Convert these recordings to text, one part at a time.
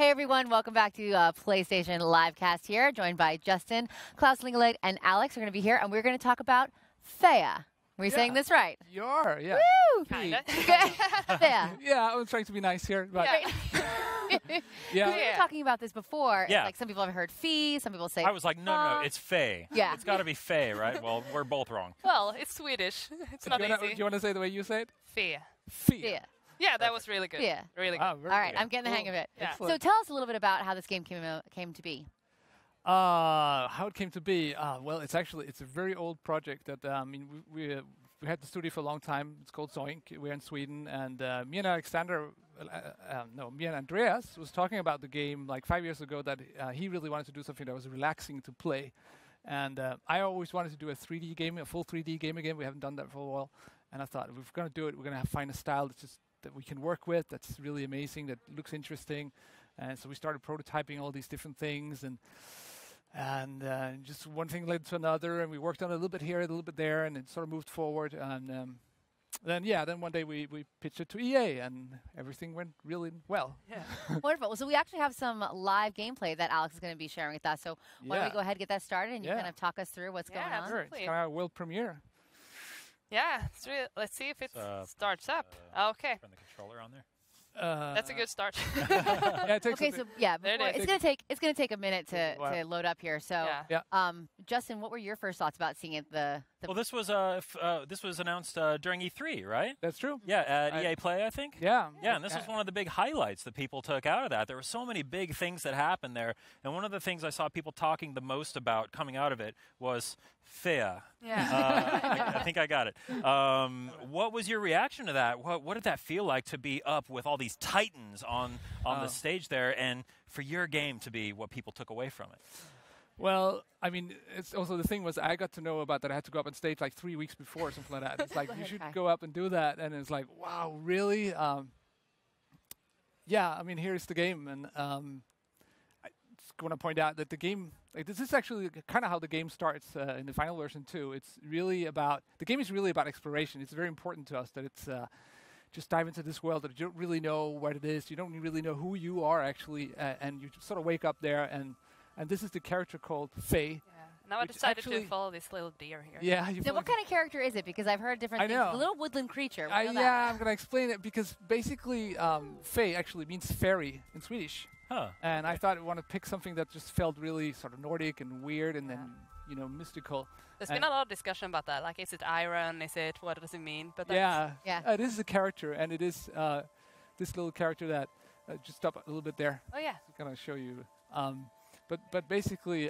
Hey everyone, welcome back to PlayStation Livecast here, joined by Justin, Klaus Lingelit, and Alex. We're going to be here, and we're going to talk about Fe. Were you saying this right? You are, yeah. Woo! Kinda. Fe. Yeah, I was trying to be nice here. But We were talking about this before. Yeah. Like some people have heard Fee, some people say I was like, no, it's Fe. Yeah. It's got to be Fe, right? Well, we're both wrong. Well, it's Swedish. It's not do easy. you want to say the way you say it? Fe. Fe. Yeah, that was really good. Yeah. Really good. Ah, All very right, good. I'm getting the hang of it. Yeah. So tell us a little bit about how this game came to be. How it came to be? Well, it's a very old project that we had the studio for a long time. It's called Zoink. We're in Sweden, and me and Andreas was talking about the game like 5 years ago that he really wanted to do something that was relaxing to play. And I always wanted to do a 3D game, a full 3D game again. We haven't done that for a while. And I thought, if we're going to do it, we're going to find a style that we can work with, that's really amazing, that looks interesting. And so we started prototyping all these different things. And just one thing led to another. And we worked on it a little bit here, a little bit there, and it sort of moved forward. And then one day we pitched it to EA, and everything went really well. Yeah. Wonderful. So we actually have some live gameplay that Alex is going to be sharing with us. So why don't we go ahead and get that started, and you kind of talk us through what's going on? Sure, it's kind of our world premiere. Yeah, let's see if it starts up. Okay. Turn the controller on there. That's a good start. Yeah, it takes Okay, so yeah, There it before, is. it's gonna take a minute to load up here. So, Yeah. Justin, what were your first thoughts about seeing it? Well, this was announced during E3, right? That's true. Yeah, at EA Play, I think. Yeah. Yeah, and this was one of the big highlights that people took out of that. There were so many big things that happened there, and one of the things I saw people talking the most about coming out of it was Fe. Yeah. I think I got it. What was your reaction to that? What did that feel like to be up with all these titans on the stage there, and for your game to be what people took away from it? Well, I mean, it's also the thing was I got to know about that I had to go up on stage like 3 weeks before or something like that. It's like, you should go up and do that. And it's like, wow, really? Yeah, I mean, here's the game. And I just want to point out that the game, like, this is actually kind of how the game starts in the final version too. It's really about, the game is really about exploration. It's very important to us that it's just dive into this world that you don't really know what it is. You don't really know who you are actually. And you just sort of wake up there and this is the character called Fe. Yeah. Now I decided to follow this little deer here. Yeah. Now, what kind of character is it? Because I've heard different things. A little woodland creature. Yeah, I'm going to explain it because basically Fe actually means fairy in Swedish. Huh. And I thought I wanted to pick something that just felt really sort of Nordic and weird and then, mystical. There's been a lot of discussion about that. Like, is it iron? What does it mean? But Yeah. It is a character, and it is this little character that, just stop a little bit there. Oh, yeah. I'm going to show you. But basically,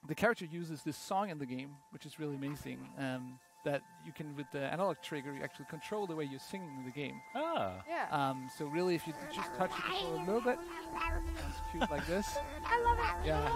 the character uses this song in the game, which is really amazing. That you can, with the analog trigger, you actually control the way you're singing in the game. Ah. Yeah. So really, if you just touch the controller a little bit, it's cute like this. I love it. Yeah.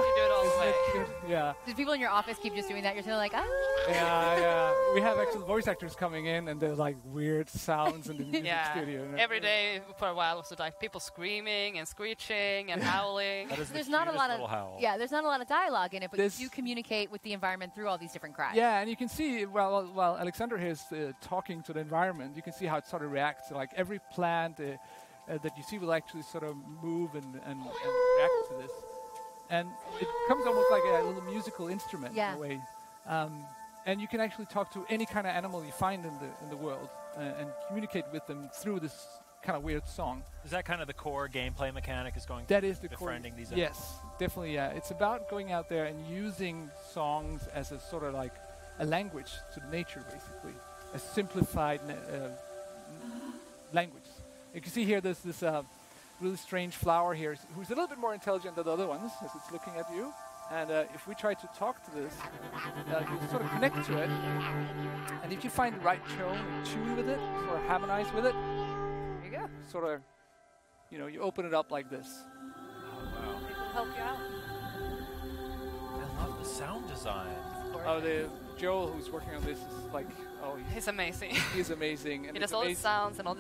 You do it all the way. Cute. Yeah. Did people in your office keep just doing that? You're still like, ah. Yeah. We have actual voice actors coming in, and there's like weird sounds in the music studio. Every day for a while, was like people screaming and screeching and howling. That is the There's not a lot little howl. there's not a lot of dialogue in it, but you communicate with the environment through all these different cries. Yeah, and you can see while Alexander here is talking to the environment, you can see how it sort of reacts. So, like every plant that you see will actually sort of move and react to this. And it becomes almost like a little musical instrument in a way. And you can actually talk to any kind of animal you find in the world and communicate with them through this kind of weird song. Is that kind of the core gameplay mechanic? Is going that is the core. Befriending these yes, animals? Definitely. Yeah, it's about going out there and using songs as a sort of like a language to the nature, basically, a simplified language. You can see here there's this really strange flower here, who's a little bit more intelligent than the other ones, as it's looking at you. And if we try to talk to this, you sort of connect to it. And if you find the right tune with it, sort of harmonize with it, There you go. sort of, you open it up like this. People help you out. I love the sound design. Joel, who's working on this, is like, He's amazing. he's amazing. And He does all the sounds and all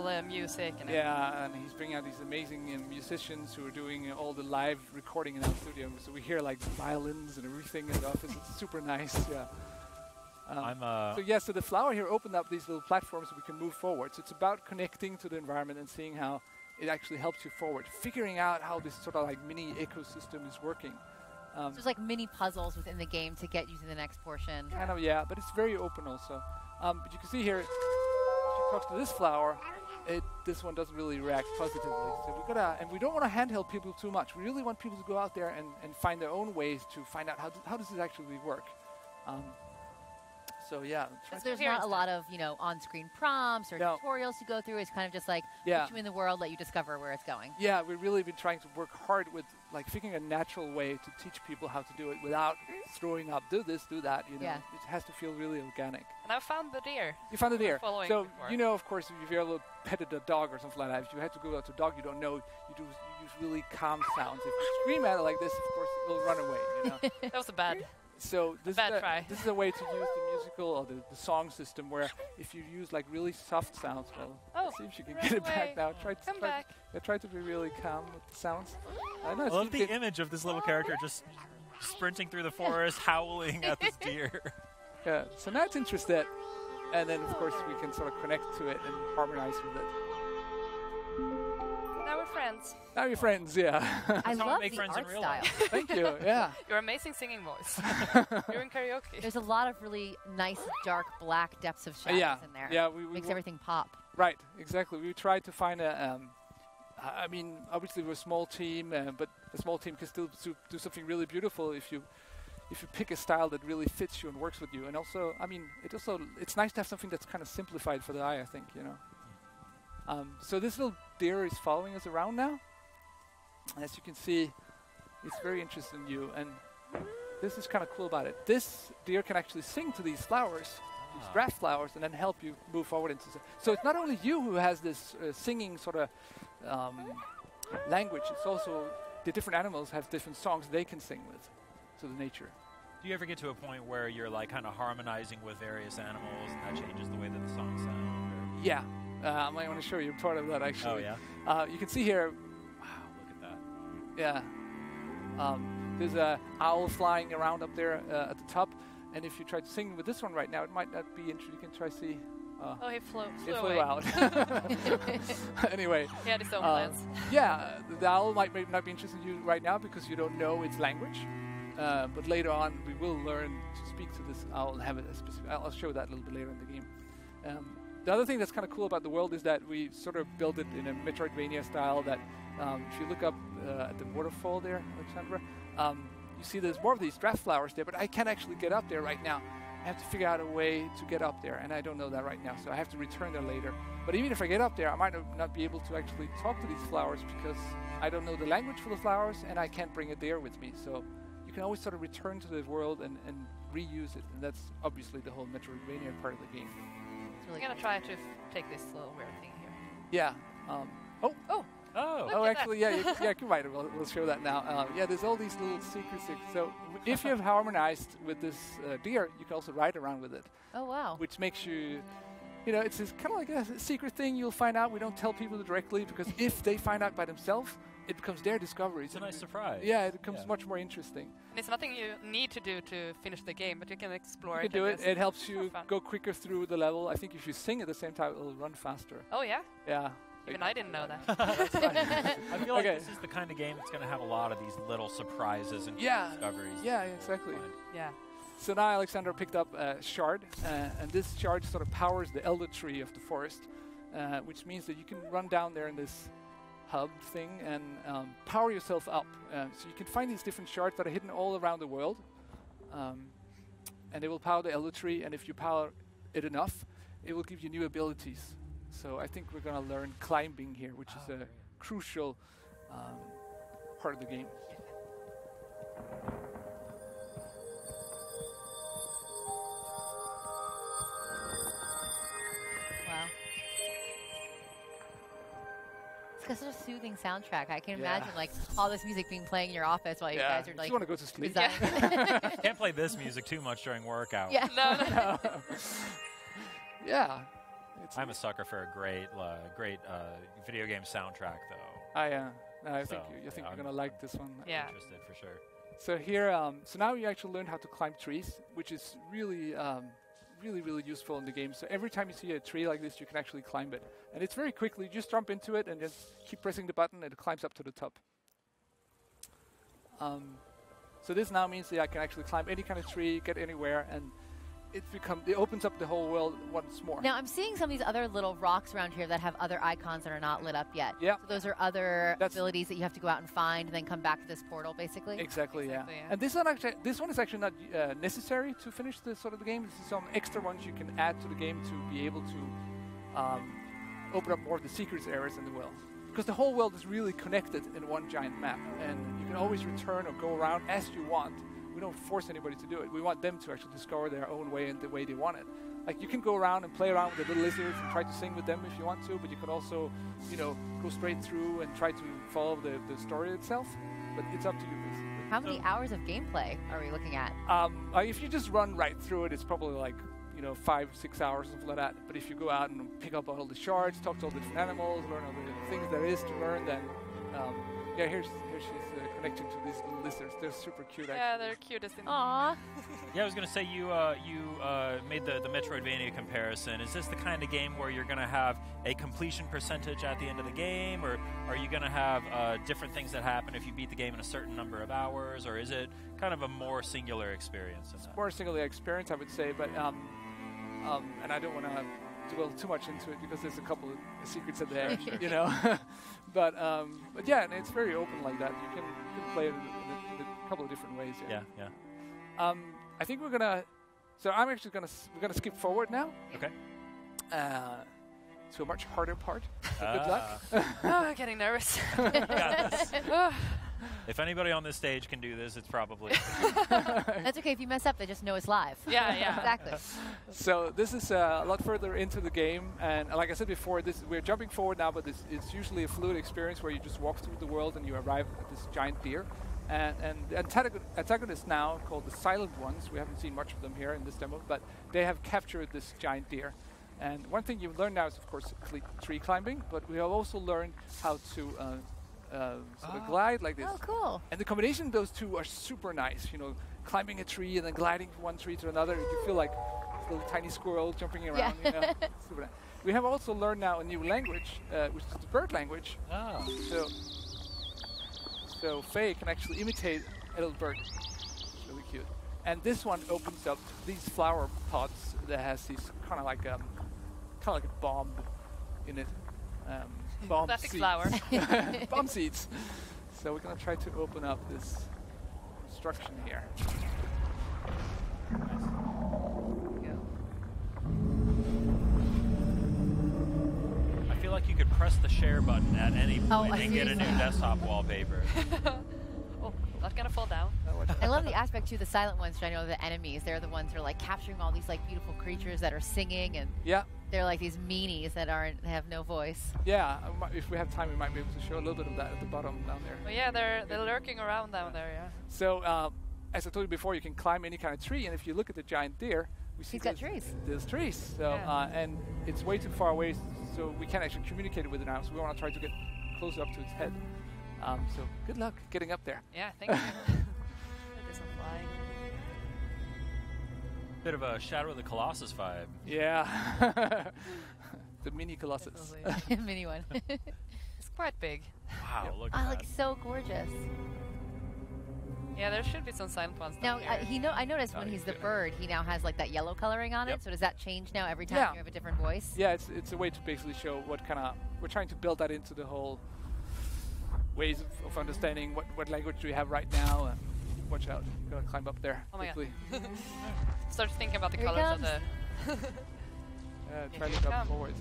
the music. And yeah, and he's bringing out these amazing musicians who are doing all the live recording in our studio. So we hear like violins and everything in the office. It's super nice. Yeah. So the flower here opened up these little platforms so we can move forward. So it's about connecting to the environment and seeing how it actually helps you forward, figuring out how this sort of like mini ecosystem is working. So there's like mini puzzles within the game to get you to the next portion. Kind of, yeah, but it's very open also. But you can see here, if you talk to this flower, this one doesn't really react positively. So and we don't want to handheld people too much. We really want people to go out there and find their own ways to find out how does this actually work. So yeah, there's not a lot of on-screen prompts or tutorials to go through. It's kind of just like put you in the world, let you discover where it's going. Yeah, we've really been trying to work hard with like figuring a natural way to teach people how to do it without throwing up, do this, do that. It has to feel really organic. And I found the deer. You found the deer. So before. of course, if you ever petted a dog or something like that, if you had to go out to a dog you don't know, you use really calm sounds. If you scream at it like this, of course, it'll run away. That was a bad. So this is a way to use the musical or the song system where if you use like really soft sounds, let's see if you can get it back now. Try to be really calm with the sounds. I love the image of this little character just sprinting through the forest, howling at this deer. Yeah, so now it's interested, and then of course we can sort of connect to it and harmonize with it. Now we're friends. Now you're friends, yeah. I love the art style. Thank you, yeah. Your amazing singing voice. You're in karaoke. There's a lot of really nice, dark, black depths of shadows in there. Yeah, makes everything pop. Right, exactly. We tried to find I mean, obviously we're a small team, but a small team can still do something really beautiful if you pick a style that really fits you and works with you. And also, I mean, it's nice to have something that's kind of simplified for the eye, I think, So this little deer is following us around now. As you can see, it's very interested in you, and this is kind of cool about it. This deer can actually sing to these flowers, these draft flowers, and then help you move forward into. So it's not only you who has this singing sort of language. It's also the different animals have different songs they can sing with to the nature. Do you ever get to a point where you're like kind of harmonizing with various animals, and that changes the way that the songs sound? Yeah. I might want to show you part of that, actually. Oh, yeah? You can see here. Wow, look at that. Yeah. There's an owl flying around up there at the top. And if you try to sing with this one right now, it might not be interesting. You can try to see. He flew away. out. Anyway. He had his own plans. Yeah, the owl might not be interested in you right now because you don't know its language. But later on, we will learn to speak to this owl and have it a specific. I'll show that a little bit later in the game. The other thing that's kind of cool about the world is that we sort of built it in a Metroidvania style that if you look up at the waterfall there, Alexandra, you see there's more of these draft flowers there, but I can't actually get up there right now. I have to figure out a way to get up there, and I don't know that right now, so I have to return there later. But even if I get up there, I might not be able to actually talk to these flowers because I don't know the language for the flowers, and I can't bring it there with me. So you can always sort of return to the world and reuse it, and that's obviously the whole Metroidvania part of the game. We're going to try to take this little weird thing here. Yeah. Oh, actually, yeah, you're right. We'll show that now. There's all these little secrets. So if you have harmonized with this deer, you can also ride around with it. Oh, wow. Which makes you, it's kind of like a secret thing you'll find out. We don't tell people directly because if they find out by themselves, it becomes their discovery. It's a nice surprise. Yeah, it becomes much more interesting. And it's nothing you need to do to finish the game, but you can explore You can do it. It helps you go quicker through the level. I think if you sing at the same time, it'll run faster. Oh, yeah? Yeah. Even I didn't know that. I feel like this is the kind of game that's going to have a lot of these little surprises and discoveries. Yeah, exactly. Yeah. So now Alexandra picked up a shard, and this shard sort of powers the elder tree of the forest, which means that you can run down there in this hub thing and power yourself up. So you can find these different shards that are hidden all around the world, and they will power the elder tree, and if you power it enough, it will give you new abilities. So I think we're going to learn climbing here, which is a crucial part of the game. Wow. It's got such a soothing soundtrack. I can imagine like all this music being playing in your office while you guys are like. You want to go to sleep? Can't play this music too much during workout. Yeah. No. Yeah. I'm a sucker for a great video game soundtrack, though. I think you're going to like this one. Yeah. I'm interested for sure. So here, so now you actually learn how to climb trees, which is really really, really useful in the game. So every time you see a tree like this, you can actually climb it. And it's very quickly. You just jump into it and just keep pressing the button, and it climbs up to the top. So this now means that I can actually climb any kind of tree, get anywhere, and it opens up the whole world once more. Now, I'm seeing some of these other little rocks around here that have other icons that are not lit up yet. Yeah. So those are other abilities that you have to go out and find and then come back to this portal, basically? Exactly, yeah. And this one is actually not necessary to finish the game. This is some extra ones you can add to the game to be able to open up more of the secrets areas in the world. Because the whole world is really connected in one giant map, and you can always return or go around as you want. We don't force anybody to do it. We want them to actually discover their own way and the way they want it. Like, you can go around and play around with the little lizards and try to sing with them if you want to, but you could also, go straight through and try to follow the story itself. But it's up to you, basically. How many hours of gameplay are we looking at? If you just run right through it, it's probably like 5-6 hours, something like that. But if you go out and pick up all the shards, talk to all the different animals, learn all the things there is to learn, then here she's connecting to these little lizards. They're super cute. Yeah, they're cutest in the Aww. Yeah, I was going to say you made the Metroidvania comparison. Is this the kind of game where you're going to have a completion percentage at the end of the game, or are you going to have different things that happen if you beat the game in a certain number of hours, or is it kind of a more singular experience? More singular experience, I would say, but and I don't want to dwell too much into it because there's a couple of secrets in there, but yeah, and it's very open like that. You can play it in a couple of different ways. Yeah. I think we're gonna. So we're gonna skip forward now. Okay. To a much harder part. So good luck. I'm getting nervous. If anybody on this stage can do this, it's probably. That's okay. If you mess up, they just know it's live. Yeah. Exactly. So this is a lot further into the game, and like I said before, we're jumping forward now, but it's usually a fluid experience where you just walk through the world and you arrive at this giant deer. And the antagonists now, called the Silent Ones, we haven't seen much of them here in this demo, but they have captured this giant deer. And one thing you've learned now is, of course, tree climbing, but we have also learned how to sort of glide like this. Oh, cool. And the combination of those two are super nice. Climbing a tree and then gliding from one tree to another. You feel like a little tiny squirrel jumping around. Yeah. Super nice. We have also learned now a new language, which is the bird language. Oh. So Fe can actually imitate a little bird. It's really cute. And this one opens up these flower pots that has these kind of like a bomb in it. Bomb Classic seeds. flower. Bomb seeds. So we're going to try to open up this construction here. I feel like you could press the share button at any point and get a new seriously. desktop wallpaper. Oh, not gonna fall down. I love the aspect too. The silent ones, which I know are the enemies. They're the ones that are like capturing all these like beautiful creatures that are singing, and they're like these meanies that have no voice. Yeah, if we have time, we might be able to show a little bit of that at the bottom down there. Oh yeah, they're lurking around down there. Yeah. So as I told you before, you can climb any kind of tree, and if you look at the giant deer, we see He's got trees. There's trees. So and it's way too far away, so we can't actually communicate with it now. So we want to try to get closer up to its head. So good luck getting up there. Yeah, thank you. There's some flying. Bit of a Shadow of the Colossus vibe. Yeah. The mini Colossus. Mini one. It's quite big. Wow, look Oh, at like that. so gorgeous. Yeah, there should be some silent ones Now, down here. I noticed when he's the bird, he now has like that yellow coloring on it. So does that change now every time you have a different voice? Yeah, it's a way to basically show what kind of we're trying to build that into the whole ways of understanding what language do we have right now. Watch out, you're gonna climb up there quickly. Start thinking about the Here he colors of the. Try to look up forward.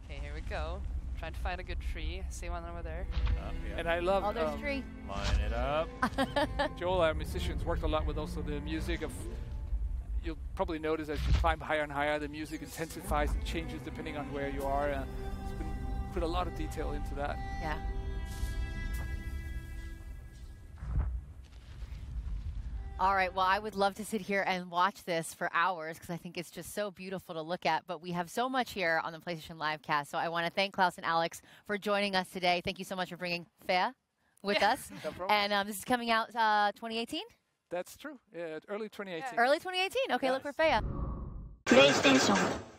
Okay, here we go. Trying to find a good tree. See one over there. And I love. Oh, there's a tree. Line it up. Joel, our musicians, worked a lot with also the music of. You'll probably notice as you climb higher and higher, the music intensifies and changes depending on where you are. It's been put a lot of detail into that. Yeah. All right, well, I would love to sit here and watch this for hours because I think it's just so beautiful to look at. But we have so much here on the PlayStation Livecast, so I want to thank Klaus and Alex for joining us today. Thank you so much for bringing Fe with us. No problem. And this is coming out 2018? That's true. Early 2018. Early 2018. Okay, Yes. look for Fea. プレイステーション